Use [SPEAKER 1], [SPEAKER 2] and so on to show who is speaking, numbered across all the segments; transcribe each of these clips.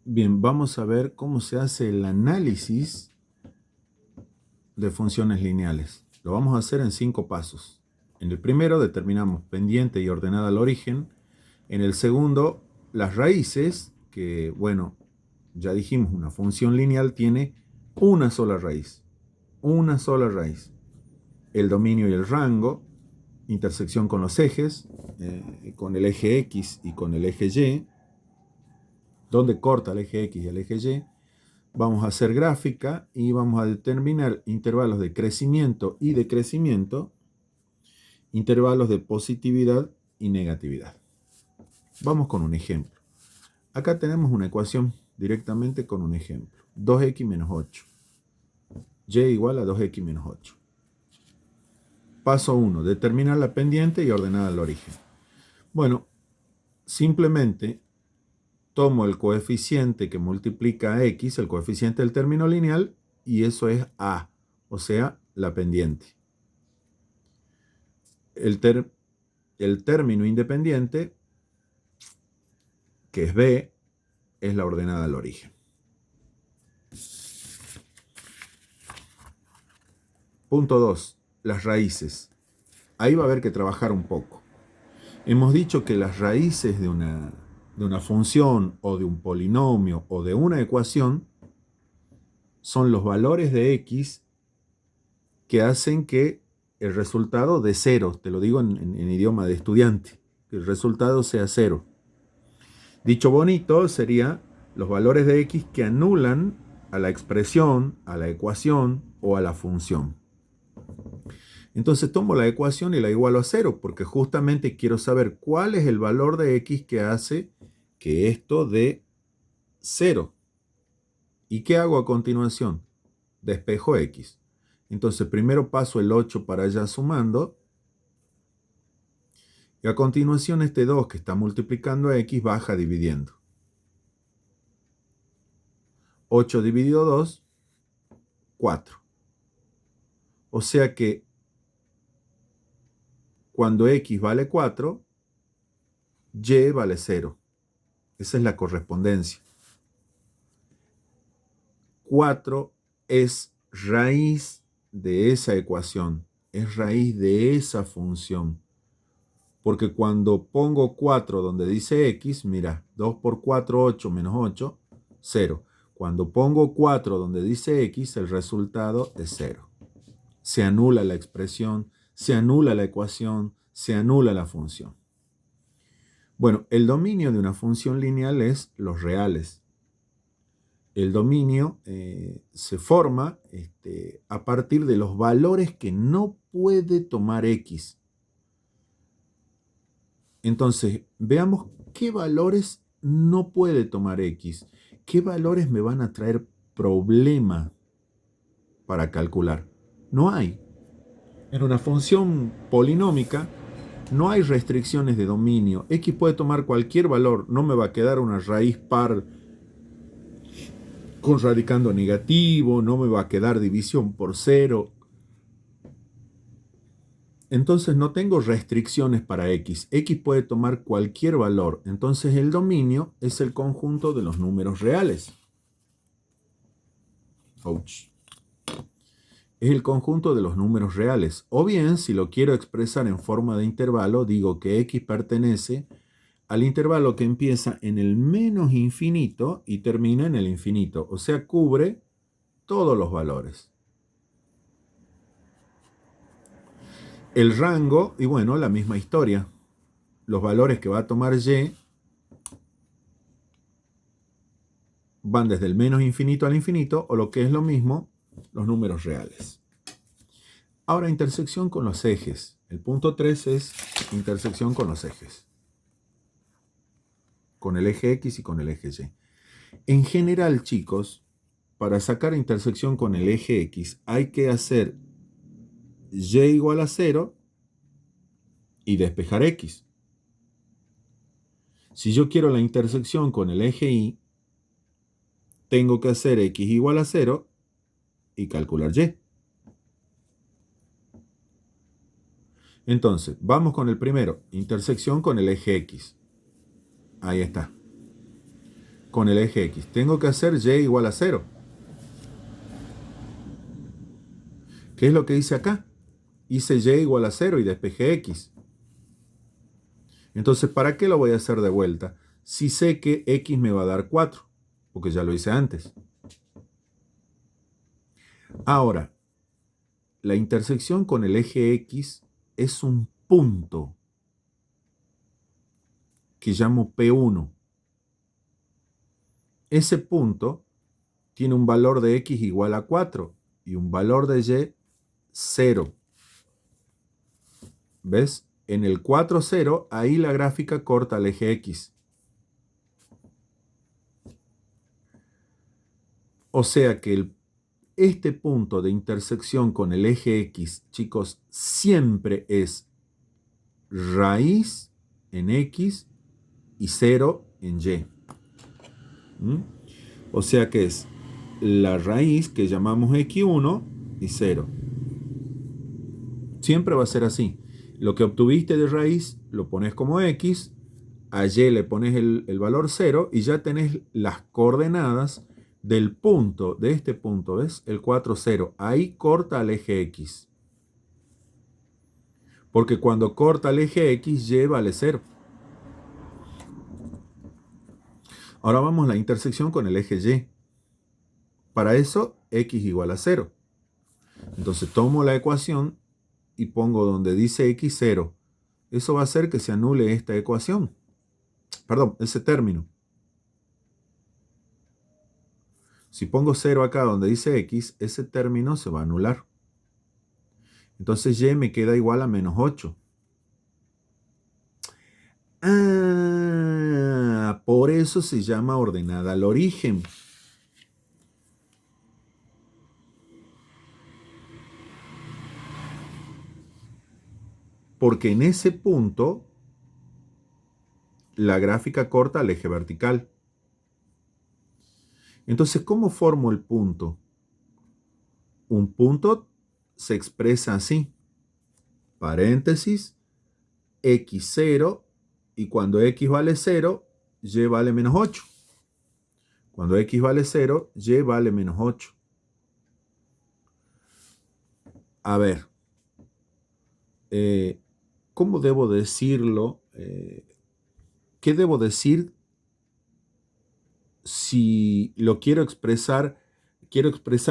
[SPEAKER 1] Bien, vamos a ver cómo se hace el análisis de funciones lineales. Lo vamos a hacer en 5 pasos. En el primero determinamos pendiente y ordenada al origen. En el segundo, las raíces, que bueno, ya dijimos, una función lineal tiene una sola raíz. Una sola raíz. El dominio y el rango, intersección con los ejes, con el eje X y con el eje Y, donde corta el eje X y el eje Y. Vamos a hacer gráfica y vamos a determinar intervalos de crecimiento y decrecimiento, intervalos de positividad y negatividad. Vamos con un ejemplo. Acá tenemos una ecuación directamente con un ejemplo. 2x menos 8. Y igual a 2x menos 8. Paso 1. Determinar la pendiente y ordenar al origen. Bueno, simplemente tomo el coeficiente que multiplica a x, el coeficiente del término lineal, y eso es a, o sea, la pendiente. El término independiente, que es b, es la ordenada al origen. Punto 2. Las raíces. Ahí va a haber que trabajar un poco. Hemos dicho que las raíces de una función o de un polinomio o de una ecuación son los valores de x que hacen que el resultado de cero, te lo digo en idioma de estudiante, que el resultado sea cero. Dicho bonito sería los valores de x que anulan a la expresión, a la ecuación o a la función. Entonces tomo la ecuación y la igualo a cero, porque justamente quiero saber cuál es el valor de x que hace que esto dé cero. ¿Y qué hago a continuación? Despejo x. Entonces primero paso el 8 para allá sumando, y a continuación este 2 que está multiplicando a x baja dividiendo. 8 dividido 2, 4. O sea que cuando x vale 4, y vale 0. Esa es la correspondencia. 4 es raíz de esa ecuación, es raíz de esa función. Porque cuando pongo 4 donde dice x, mira, 2 por 4, 8, menos 8, 0. Cuando pongo 4 donde dice x, el resultado es 0. Se anula la expresión, se anula la ecuación, se anula la función. Bueno, el dominio de una función lineal es los reales. El dominio se forma a partir de los valores que no puede tomar x. Entonces, veamos qué valores no puede tomar x. ¿Qué valores me van a traer problema para calcular? No hay. En una función polinómica no hay restricciones de dominio. X puede tomar cualquier valor. No me va a quedar una raíz par con radicando negativo. No me va a quedar división por 0. Entonces no tengo restricciones para x. X puede tomar cualquier valor. Entonces el dominio es el conjunto de los números reales. Ouch. Es el conjunto de los números reales. O bien, si lo quiero expresar en forma de intervalo, digo que x pertenece al intervalo que empieza en el menos infinito y termina en el infinito. O sea, cubre todos los valores. El rango, y bueno, la misma historia. Los valores que va a tomar y van desde el menos infinito al infinito, o lo que es lo mismo, los números reales. Ahora, intersección con los ejes. El punto 3 es intersección con los ejes. Con el eje X y con el eje Y. En general, chicos, para sacar intersección con el eje X, hay que hacer y igual a 0 y despejar X. Si yo quiero la intersección con el eje Y, tengo que hacer X igual a 0 y calcular Y. Entonces, vamos con el primero, intersección con el eje X. Ahí está. con el eje X. Tengo que hacer Y igual a 0. ¿Qué es lo que hice acá? Hice Y igual a 0 y despejé X. Entonces, ¿para qué lo voy a hacer de vuelta? Si sé que X me va a dar 4, porque ya lo hice antes. Ahora, la intersección con el eje X es un punto que llamo P1. Ese punto tiene un valor de X igual a 4 y un valor de Y 0. ¿Ves? En el 4, 0, ahí la gráfica corta el eje X. O sea que este punto de intersección con el eje X, chicos, siempre es raíz en X y 0 en Y. O sea que es la raíz que llamamos X1 y 0. Siempre va a ser así. Lo que obtuviste de raíz lo pones como X, a Y le pones el valor 0 y ya tenés las coordenadas del punto, de este punto, ¿ves? El 4, 0. Ahí corta el eje X. Porque cuando corta el eje X, Y vale 0. Ahora vamos a la intersección con el eje Y. Para eso, X igual a 0. Entonces tomo la ecuación y pongo donde dice X 0. Eso va a hacer que se anule esta ecuación. Perdón, ese término. Si pongo 0 acá donde dice X, ese término se va a anular. Entonces Y me queda igual a menos 8. Por eso se llama ordenada al origen. Porque en ese punto la gráfica corta al eje vertical. Entonces, ¿cómo formo el punto? Un punto se expresa así. Paréntesis, X0, y cuando X vale 0, Y vale menos 8. Cuando X vale 0, Y vale menos 8. A ver, ¿cómo debo decirlo? ¿Qué debo decir si lo quiero expresar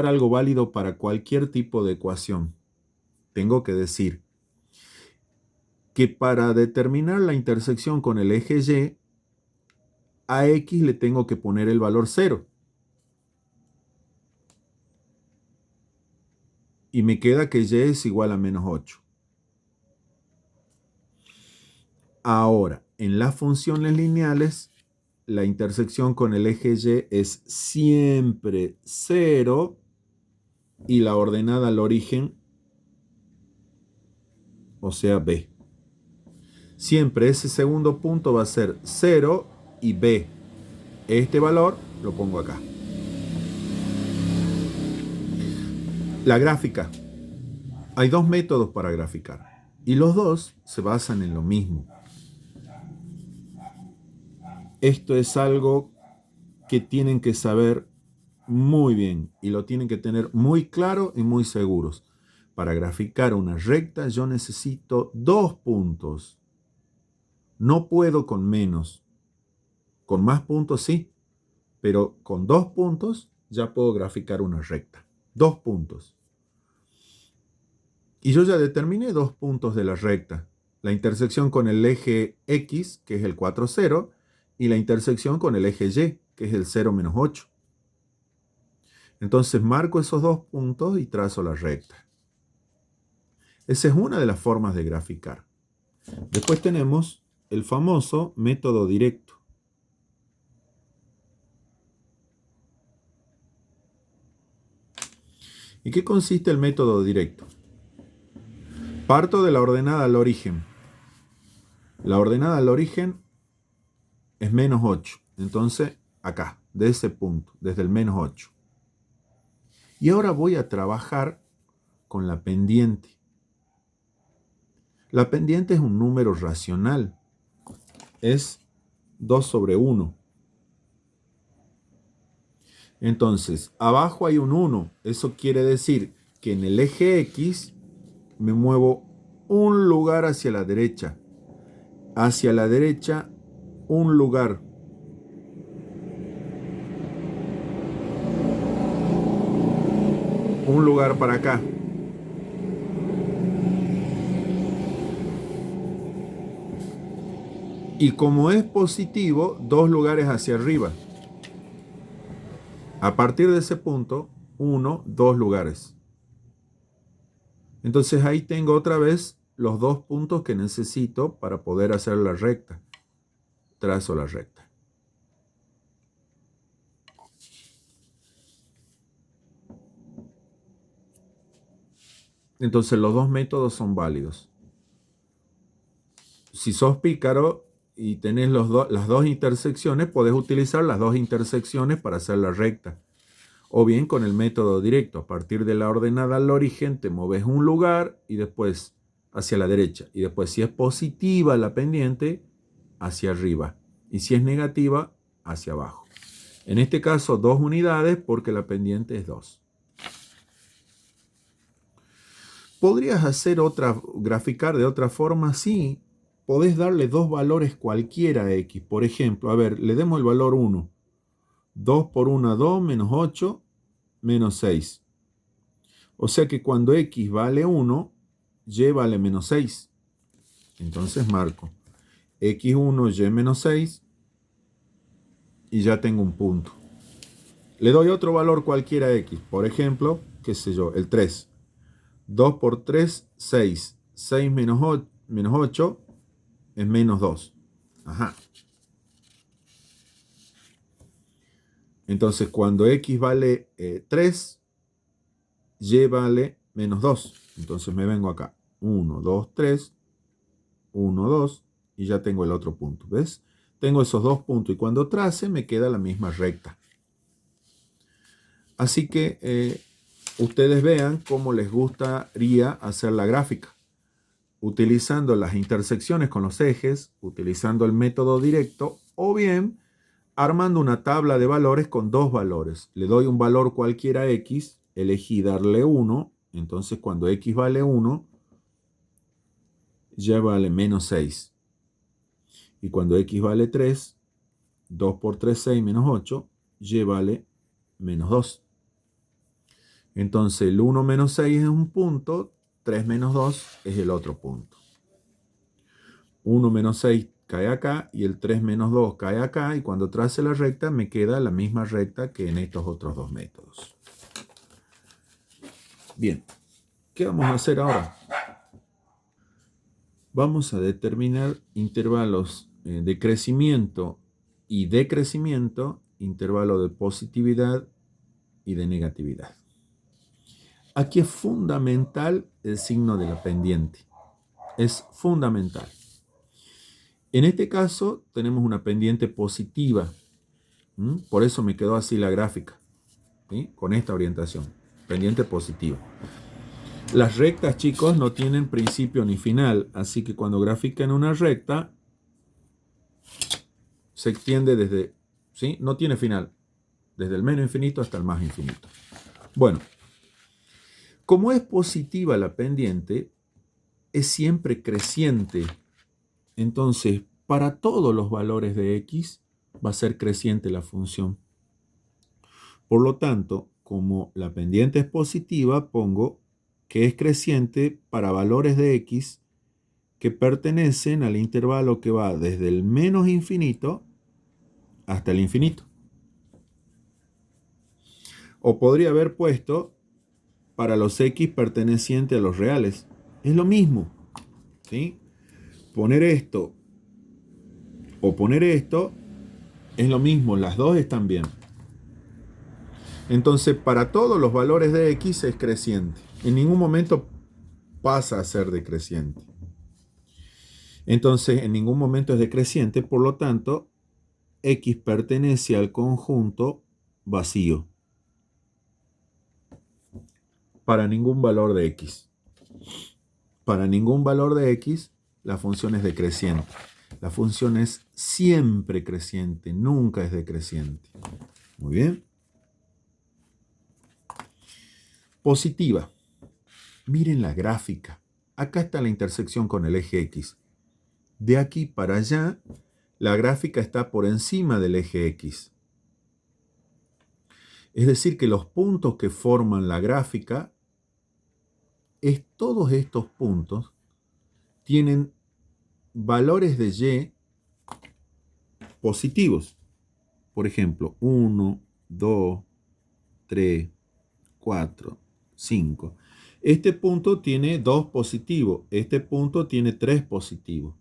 [SPEAKER 1] algo válido para cualquier tipo de ecuación? Tengo que decir que para determinar la intersección con el eje Y, a X le tengo que poner el valor 0. Y me queda que Y es igual a menos 8. Ahora, en las funciones lineales, la intersección con el eje Y es siempre 0 y la ordenada al origen, o sea, B. Siempre ese segundo punto va a ser 0 y B. Este valor lo pongo acá. La gráfica. Hay dos métodos para graficar y los dos se basan en lo mismo. Esto es algo que tienen que saber muy bien y lo tienen que tener muy claro y muy seguros. Para graficar una recta yo necesito 2 puntos. No puedo con menos. Con más puntos sí, pero con 2 puntos ya puedo graficar una recta. 2 puntos. Y yo ya determiné 2 puntos de la recta. La intersección con el eje X, que es el 4, 0, y la intersección con el eje Y, que es el 0, menos 8. Entonces marco esos 2 puntos y trazo la recta. Esa es una de las formas de graficar. Después tenemos el famoso método directo. ¿Y qué consiste el método directo? Parto de la ordenada al origen. La ordenada al origen es menos 8. Entonces, acá, de ese punto, desde el menos 8. Y ahora voy a trabajar con la pendiente. La pendiente es un número racional. Es 2 sobre 1. Entonces, abajo hay un 1. Eso quiere decir que en el eje X me muevo un lugar hacia la derecha. Hacia la derecha, un lugar. Un lugar para acá. Y como es positivo, 2 lugares hacia arriba. A partir de ese punto, 1, 2 lugares. Entonces ahí tengo otra vez los 2 puntos que necesito para poder hacer la recta. Trazo la recta. Entonces los 2 métodos son válidos. Si sos pícaro y tenés las 2 intersecciones, podés utilizar las 2 intersecciones para hacer la recta. O bien con el método directo. A partir de la ordenada al origen, te mueves un lugar y después hacia la derecha. Y después, si es positiva la pendiente, hacia arriba. Y si es negativa, hacia abajo. En este caso, 2 unidades porque la pendiente es 2. ¿Podrías graficar de otra forma? Sí. Podés darle 2 valores cualquiera a X. Por ejemplo, a ver, le demos el valor 1. 2 por 1, 2, menos 8, menos 6. O sea que cuando X vale 1, Y vale menos 6. Entonces marco X1, Y menos 6 y ya tengo un punto. Le doy otro valor cualquiera a X. Por ejemplo, qué sé yo, el 3. 2 por 3, 6. 6 menos 8 es menos 2. Ajá. Entonces, cuando X vale 3, Y vale menos 2. Entonces me vengo acá. 1, 2, 3. 1, 2. Y ya tengo el otro punto. ¿Ves? Tengo esos 2 puntos. Y cuando trace, me queda la misma recta. Así que ustedes vean cómo les gustaría hacer la gráfica. Utilizando las intersecciones con los ejes, utilizando el método directo, o bien armando una tabla de valores con 2 valores. Le doy un valor cualquiera a X, elegí darle 1, entonces cuando X vale 1, Y vale menos 6. Y cuando X vale 3, 2 por 3, 6 menos 8, Y vale menos 2. Entonces el 1 menos 6 es un punto, 3 menos 2 es el otro punto. 1 menos 6 cae acá y el 3 menos 2 cae acá, y cuando trace la recta me queda la misma recta que en estos otros 2 métodos. Bien, ¿qué vamos a hacer ahora? Vamos a determinar intervalos de crecimiento y decrecimiento, intervalo de positividad y de negatividad. Aquí es fundamental el signo de la pendiente. Es fundamental. En este caso tenemos una pendiente positiva. Por eso me quedó así la gráfica. ¿Sí? Con esta orientación. Pendiente positiva. Las rectas, chicos, no tienen principio ni final. Así que cuando grafican una recta, se extiende desde... ¿sí? No tiene final. Desde el menos infinito hasta el más infinito. Bueno. Como es positiva la pendiente, es siempre creciente. Entonces, para todos los valores de X, va a ser creciente la función. Por lo tanto, como la pendiente es positiva, pongo que es creciente para valores de X que pertenecen al intervalo que va desde el menos infinito hasta el infinito. O podría haber puesto para los X pertenecientes a los reales. Es lo mismo. ¿Sí? Poner esto o poner esto es lo mismo. Las dos están bien. Entonces, para todos los valores de X es creciente. En ningún momento pasa a ser decreciente. Entonces, en ningún momento es decreciente. Por lo tanto, X pertenece al conjunto vacío. Para ningún valor de X. Para ningún valor de X, la función es decreciente. La función es siempre creciente, nunca es decreciente. Muy bien. Positiva. Miren la gráfica. Acá está la intersección con el eje X. De aquí para allá, la gráfica está por encima del eje X. Es decir, que los puntos que forman la gráfica, todos estos puntos tienen valores de Y positivos. Por ejemplo, 1, 2, 3, 4, 5. Este punto tiene 2 positivos. Este punto tiene 3 positivos.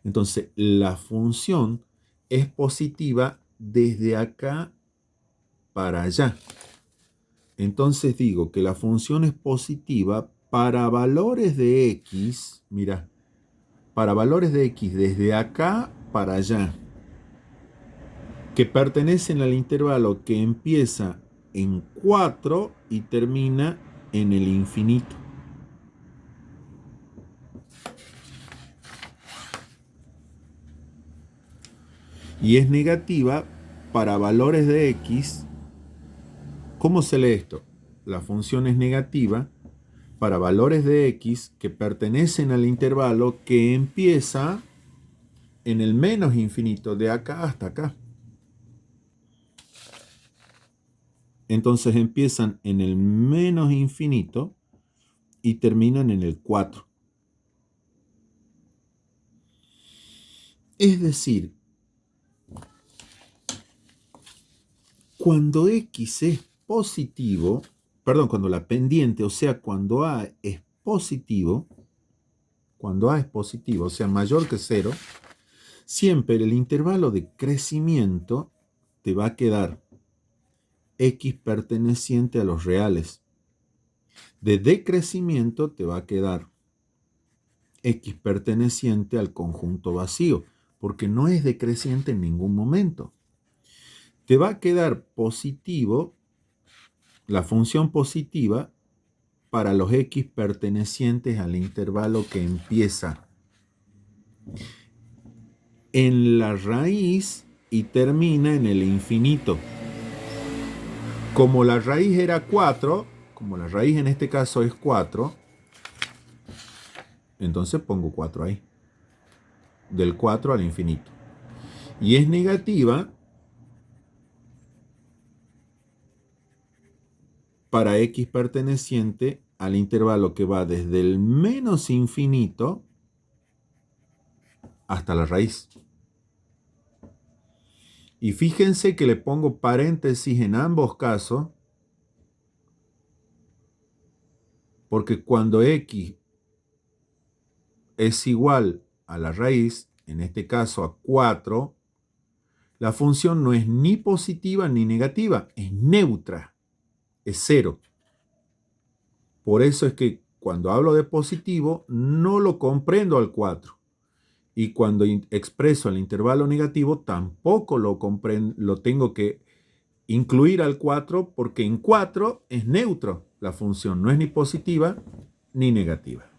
[SPEAKER 1] Entonces, la función es positiva desde acá para allá. Entonces digo que la función es positiva para valores de X. Mira, para valores de X desde acá para allá, que pertenecen al intervalo que empieza en 4 y termina en el infinito. Y es negativa para valores de X. ¿Cómo se lee esto? La función es negativa para valores de X que pertenecen al intervalo que empieza en el menos infinito, de acá hasta acá. Entonces empiezan en el menos infinito y terminan en el 4. Es decir, cuando X es positivo, cuando la pendiente, o sea, cuando A es positivo, o sea, mayor que 0, siempre el intervalo de crecimiento te va a quedar X perteneciente a los reales. De decrecimiento te va a quedar X perteneciente al conjunto vacío, porque no es decreciente en ningún momento. Te va a quedar positivo, la función positiva, para los X pertenecientes al intervalo que empieza en la raíz y termina en el infinito. Como la raíz era 4, como la raíz en este caso es 4, entonces pongo 4 ahí. Del 4 al infinito. Y es negativa para X perteneciente al intervalo que va desde el menos infinito hasta la raíz. Y fíjense que le pongo paréntesis en ambos casos, porque cuando X es igual a la raíz, en este caso a 4, la función no es ni positiva ni negativa, es neutra, es 0. Por eso es que cuando hablo de positivo no lo comprendo al 4. Y cuando expreso el intervalo negativo tampoco lo tengo que incluir al 4, porque en 4 es neutro la función, no es ni positiva ni negativa.